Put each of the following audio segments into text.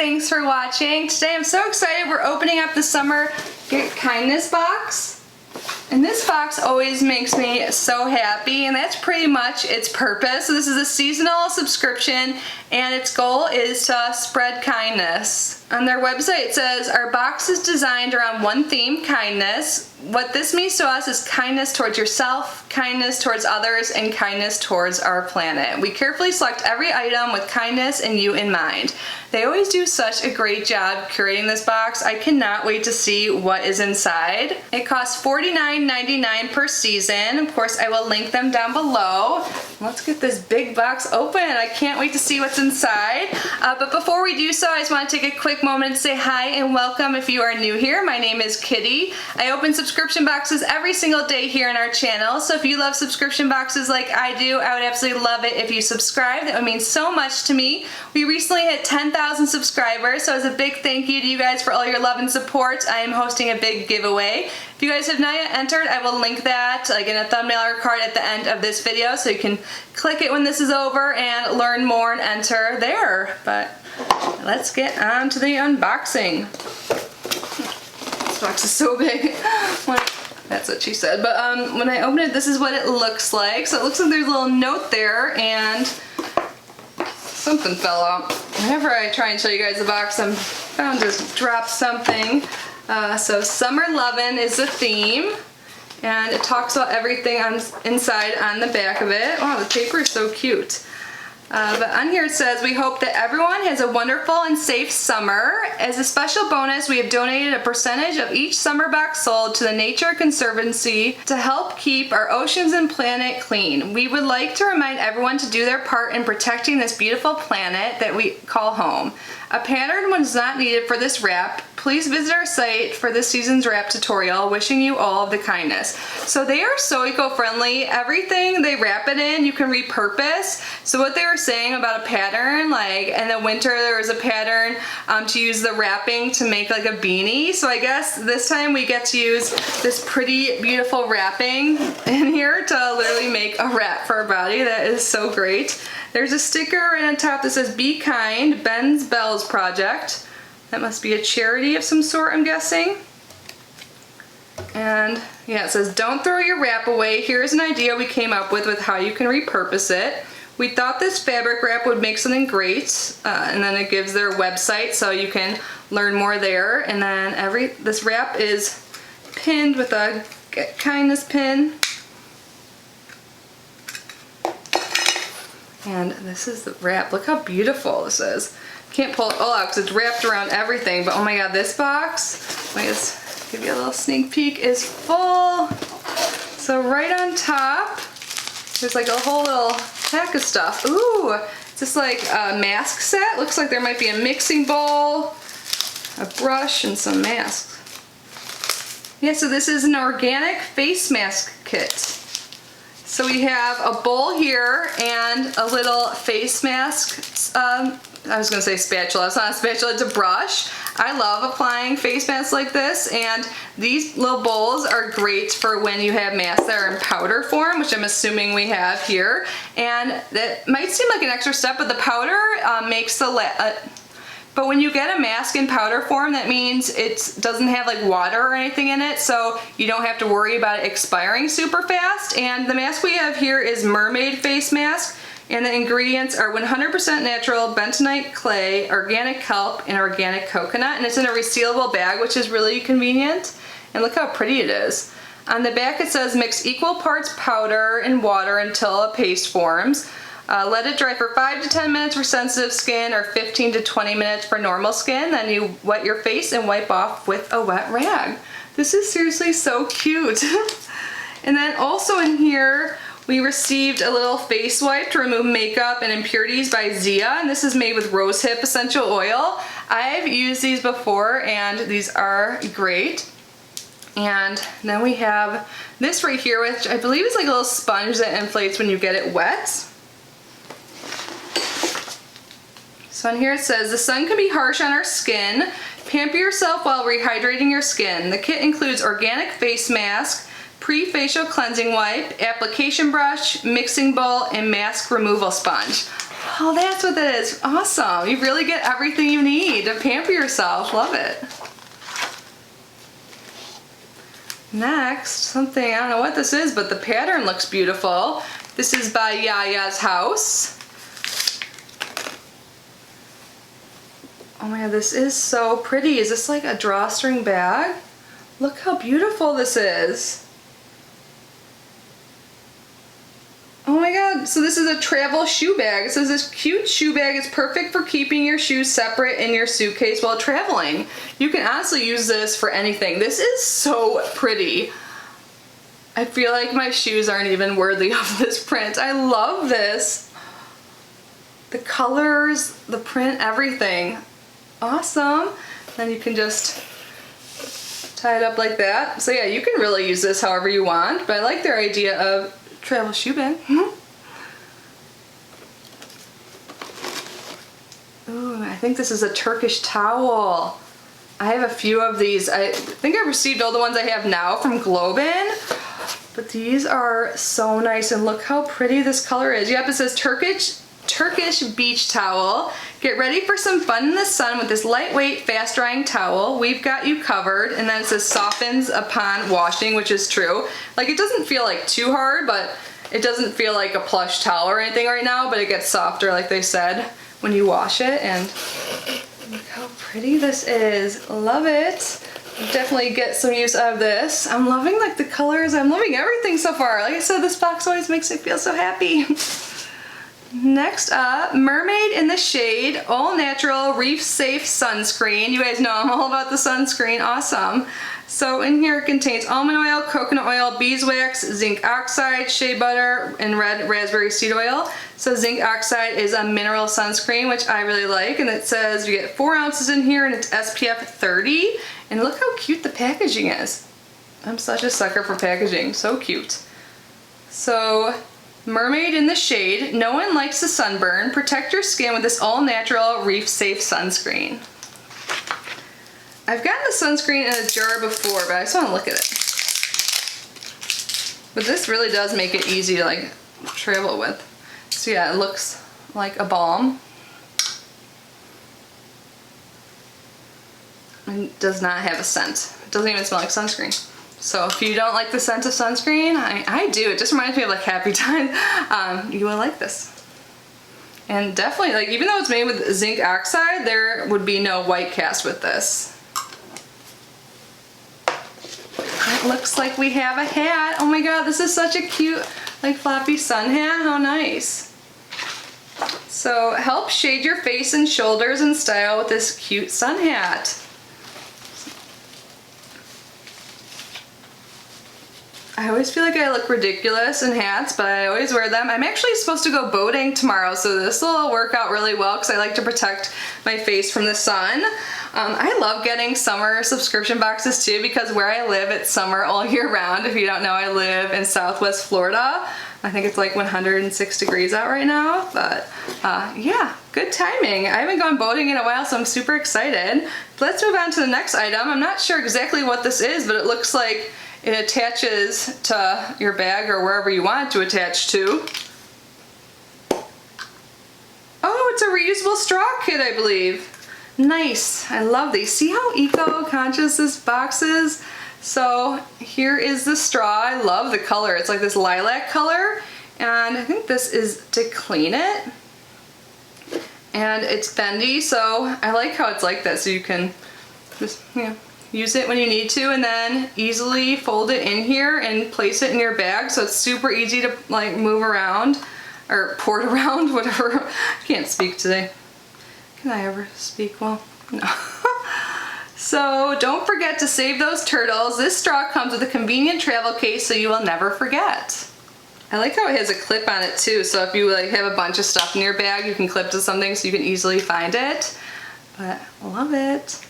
thanks for watching. Today I'm so excited. We're opening up the summer Get Kindness box. And this box always makes me so happy, and that's pretty much its purpose. So this is a seasonal subscription, and its goal is to spread kindness. On their website it says, our box is designed around one theme, kindness. What this means to us is kindness towards yourself, kindness towards others, and kindness towards our planet. We carefully select every item with kindness and you in mind. They always do such a great job curating this box. I cannot wait to see what is inside. It costs $49.99 per season. Of course, I will link them down below. Let's get this big box open. I can't wait to see what's inside. But before we do so, I just want to take a quick moment to say hi and welcome if you are new here. My name is Kitty. I open subscription boxes every single day here on our channel. So if you love subscription boxes like I do, I would absolutely love it if you subscribe. That would mean so much to me. We recently hit 10,000 subscribers, so as a big thank you to you guys for all your love and support, I am hosting a big giveaway. If you guys have not yet entered, I will link that like in a thumbnail or card at the end of this video, so you can click it when this is over and learn more and enter there. But let's get on to the unboxing. This box is so big. That's what she said. But when I open it, this is what it looks like. So it looks like there's a little note there, and something fell out. Whenever I try and show you guys the box, I'm bound to drop something. So Summer Lovin' is the theme, and it talks about everything inside on the back of it. Wow, the paper is so cute. But on here it says, we hope that everyone has a wonderful and safe summer. As a special bonus, we have donated a percentage of each summer box sold to the Nature Conservancy to help keep our oceans and planet clean. We would like to remind everyone to do their part in protecting this beautiful planet that we call home. A pattern was not needed for this wrap. Please visit our site for this season's wrap tutorial. Wishing you all of the kindness. So they are so eco-friendly. Everything they wrap it in, you can repurpose. So what they were saying about a pattern, like in the winter there was a pattern to use the wrapping to make like a beanie. So I guess this time we get to use this pretty beautiful wrapping in here to literally make a wrap for our body. That is so great. There's a sticker right on top that says, Be Kind, Ben's Bells Project. That must be a charity of some sort, I'm guessing. And yeah, it says, don't throw your wrap away. Here's an idea we came up with how you can repurpose it. We thought this fabric wrap would make something great. And then it gives their website so you can learn more there. And then this wrap is pinned with a kindness pin. And this is the wrap. Look how beautiful this is. Can't pull it all out because it's wrapped around everything, but oh my god, this box, let me just give you a little sneak peek, is full. So right on top, there's like a whole little pack of stuff. Ooh, it's just like a mask set. Looks like there might be a mixing bowl, a brush, and some masks. Yeah, so this is an organic face mask kit. So we have a bowl here and a little face mask. I was gonna say spatula. It's not a spatula, it's a brush. I love applying face masks like this, and these little bowls are great for when you have masks that are in powder form, which I'm assuming we have here. And that might seem like an extra step, but the powder makes the but when you get a mask in powder form, that means it doesn't have like water or anything in it, so you don't have to worry about it expiring super fast. And the mask we have here is mermaid face mask, and the ingredients are 100% natural bentonite clay, organic kelp, and organic coconut, and it's in a resealable bag, which is really convenient. And look how pretty it is. On the back it says, mix equal parts powder and water until a paste forms. Let it dry for 5 to 10 minutes for sensitive skin, or 15 to 20 minutes for normal skin. Then you wet your face and wipe off with a wet rag. This is seriously so cute. And then also in here, we received a little face wipe to remove makeup and impurities by Zia, and this is made with rosehip essential oil. I've used these before, and these are great. And then we have this right here, which I believe is like a little sponge that inflates when you get it wet. So on here it says, the sun can be harsh on our skin. Pamper yourself while rehydrating your skin. The kit includes organic face mask, pre-facial cleansing wipe, application brush, mixing bowl, and mask removal sponge. Oh, that's what that is. Awesome. You really get everything you need to pamper yourself. Love it. Next, something, I don't know what this is, but the pattern looks beautiful. This is by Yaya's House. Oh my god, this is so pretty. Is this like a drawstring bag? Look how beautiful this is. Oh my god, so this is a travel shoe bag. It says this cute shoe bag is perfect for keeping your shoes separate in your suitcase while traveling. You can honestly use this for anything. This is so pretty. I feel like my shoes aren't even worthy of this print. I love this. The colors, the print, everything. Awesome. Then you can just tie it up like that. So yeah, you can really use this however you want, but I like their idea of travel shoe bag. Ooh, I think this is a Turkish towel. I have a few of these. I think I received all the ones I have now from Globin, but these are so nice, and look how pretty this color is. Yep, it says Turkish beach towel. Get ready for some fun in the sun with this lightweight, fast drying towel. We've got you covered. And then it says softens upon washing, which is true. Like, it doesn't feel like too hard, but it doesn't feel like a plush towel or anything right now, but it gets softer, like they said, when you wash it. And look how pretty this is. Love it. Definitely get some use out of this. I'm loving like the colors. I'm loving everything so far. Like I said, this box always makes me feel so happy. Next up, Mermaid in the Shade, all natural Reef-safe sunscreen. You guys know I'm all about the sunscreen, awesome. So in here it contains almond oil, coconut oil, beeswax, zinc oxide, shea butter, and red raspberry seed oil. So zinc oxide is a mineral sunscreen, which I really like, and it says you get 4 ounces in here and it's SPF 30. And look how cute the packaging is. I'm such a sucker for packaging, so cute. So, Mermaid in the Shade, no one likes the sunburn. Protect your skin with this all-natural reef-safe sunscreen. I've gotten the sunscreen in a jar before, but I just want to look at it. But this really does make it easy to like travel with. So yeah, it looks like a balm. And does not have a scent. It doesn't even smell like sunscreen. So if you don't like the scent of sunscreen, I do. It just reminds me of like happy times. You will like this. And definitely, like, even though it's made with zinc oxide, there would be no white cast with this. It looks like we have a hat. Oh my god, this is such a cute, like, floppy sun hat. How nice. So help shade your face and shoulders in style with this cute sun hat. I always feel like I look ridiculous in hats, but I always wear them. I'm actually supposed to go boating tomorrow, so this will work out really well because I like to protect my face from the sun. I love getting summer subscription boxes too, because where I live, it's summer all year round. If you don't know, I live in Southwest Florida. I think it's like 106 degrees out right now, but yeah, good timing. I haven't gone boating in a while, so I'm super excited. Let's move on to the next item. I'm not sure exactly what this is, but it looks like it attaches to your bag or wherever you want it to attach to. Oh, it's a reusable straw kit, I believe. Nice. I love these. See how eco-conscious this box is? So here is the straw. I love the color. It's like this lilac color, and I think this is to clean it. And it's bendy, so I like how it's like that, so you can just, you know, use it when you need to, and then easily fold it in here and place it in your bag, so it's super easy to like move around or port around, whatever. I can't speak today. Can I ever speak well? No. So don't forget to save those turtles. This straw comes with a convenient travel case, so you will never forget. I like how it has a clip on it too, so if you like have a bunch of stuff in your bag, you can clip to something so you can easily find it. But I love it.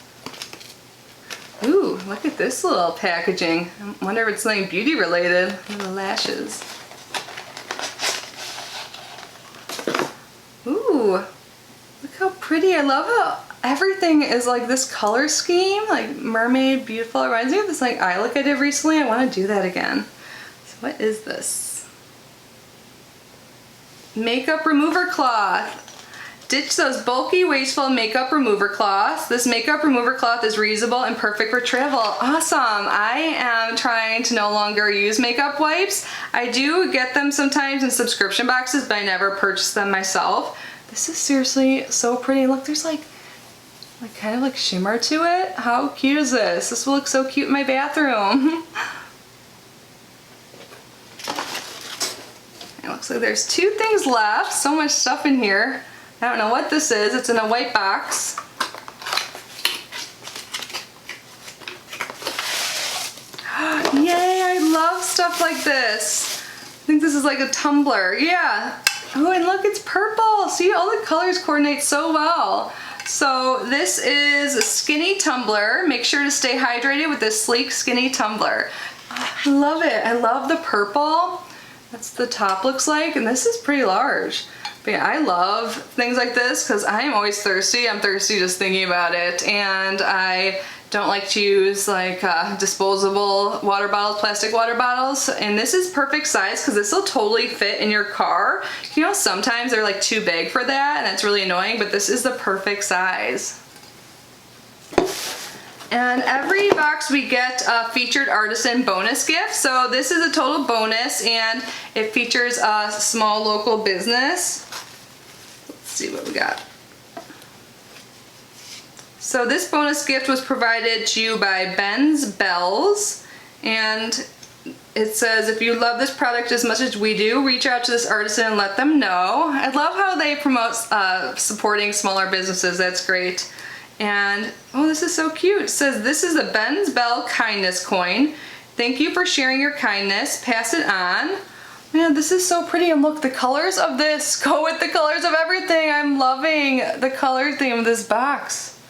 Ooh, look at this little packaging. I wonder if it's something beauty related. The lashes. Ooh, look how pretty. I love how everything is like this color scheme, like mermaid, beautiful. It reminds me of this like eye look I did recently. I want to do that again. So what is this? Makeup remover cloth. ditch those bulky, wasteful makeup remover cloths. This makeup remover cloth is reusable and perfect for travel. Awesome. I am trying to no longer use makeup wipes. I do get them sometimes in subscription boxes, but I never purchase them myself. This is seriously so pretty. Look, there's like kind of like shimmer to it. How cute is this? This will look so cute in my bathroom. It looks like there's 2 things left. So much stuff in here. I don't know what this is. It's in a white box. Yay, I love stuff like this. I think this is like a tumbler. Yeah. Oh, and look, it's purple. See, all the colors coordinate so well. So this is a skinny tumbler. Make sure to stay hydrated with this sleek, skinny tumbler. I love it. I love the purple. That's the top looks like, and this is pretty large. But yeah, I love things like this because I am always thirsty. I'm thirsty just thinking about it, and I don't like to use like disposable water bottles, plastic water bottles, and this is perfect size because this will totally fit in your car. You know, sometimes they're like too big for that, and that's really annoying, but this is the perfect size. And every box we get a featured artisan bonus gift. So this is a total bonus, and it features a small local business. Let's see what we got. So this bonus gift was provided to you by Ben's Bells, and it says, if you love this product as much as we do, reach out to this artisan and let them know. I love how they promote supporting smaller businesses. That's great. And oh, this is so cute. It says, this is a Ben's Bell kindness coin. Thank you for sharing your kindness. Pass it on. Man, this is so pretty, and look, the colors of this go with the colors of everything. I'm loving the color theme of this box.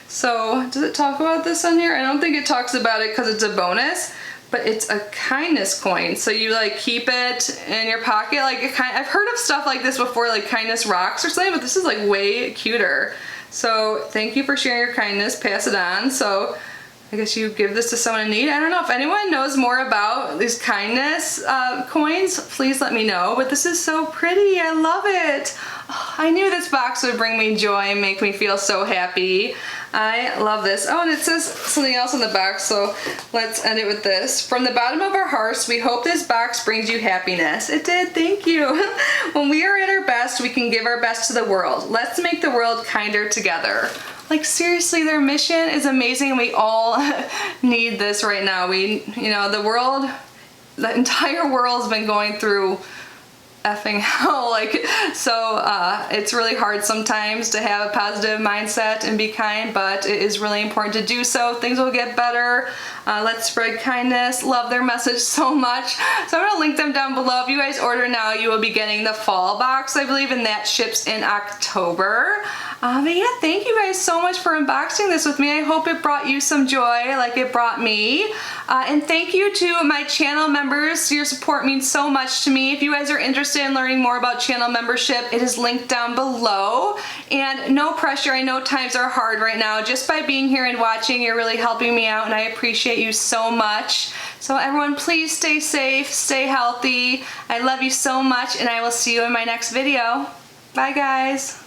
So does it talk about this on here? I don't think it talks about it because it's a bonus, but it's a kindness coin. So you like keep it in your pocket. Like I've heard of stuff like this before, like kindness rocks or something, but this is like way cuter. So thank you for sharing your kindness, pass it on. So I guess you give this to someone in need. I don't know if anyone knows more about these kindness coins, please let me know, but this is so pretty, I love it. Oh, I knew this box would bring me joy and make me feel so happy. I love this. Oh, and it says something else on the box, so let's end it with this. From the bottom of our hearts, we hope this box brings you happiness. It did, thank you. When we are at our best, we can give our best to the world. Let's make the world kinder together. Like seriously, their mission is amazing, and we all need this right now. You know, the entire world's been going through effing hell, like, so it's really hard sometimes to have a positive mindset and be kind, but it is really important to do so. Things will get better. Let's spread kindness. Love their message so much. So I'm gonna link them down below. If you guys order now, you will be getting the fall box, I believe, and that ships in October. But yeah, thank you guys so much for unboxing this with me. I hope it brought you some joy like it brought me. And thank you to my channel members. Your support means so much to me. If you guys are interested in learning more about channel membership, it is linked down below. And no pressure, I know times are hard right now. Just by being here and watching, you're really helping me out, and I appreciate you so much. So everyone, please stay safe, stay healthy. I love you so much, and I will see you in my next video. Bye guys.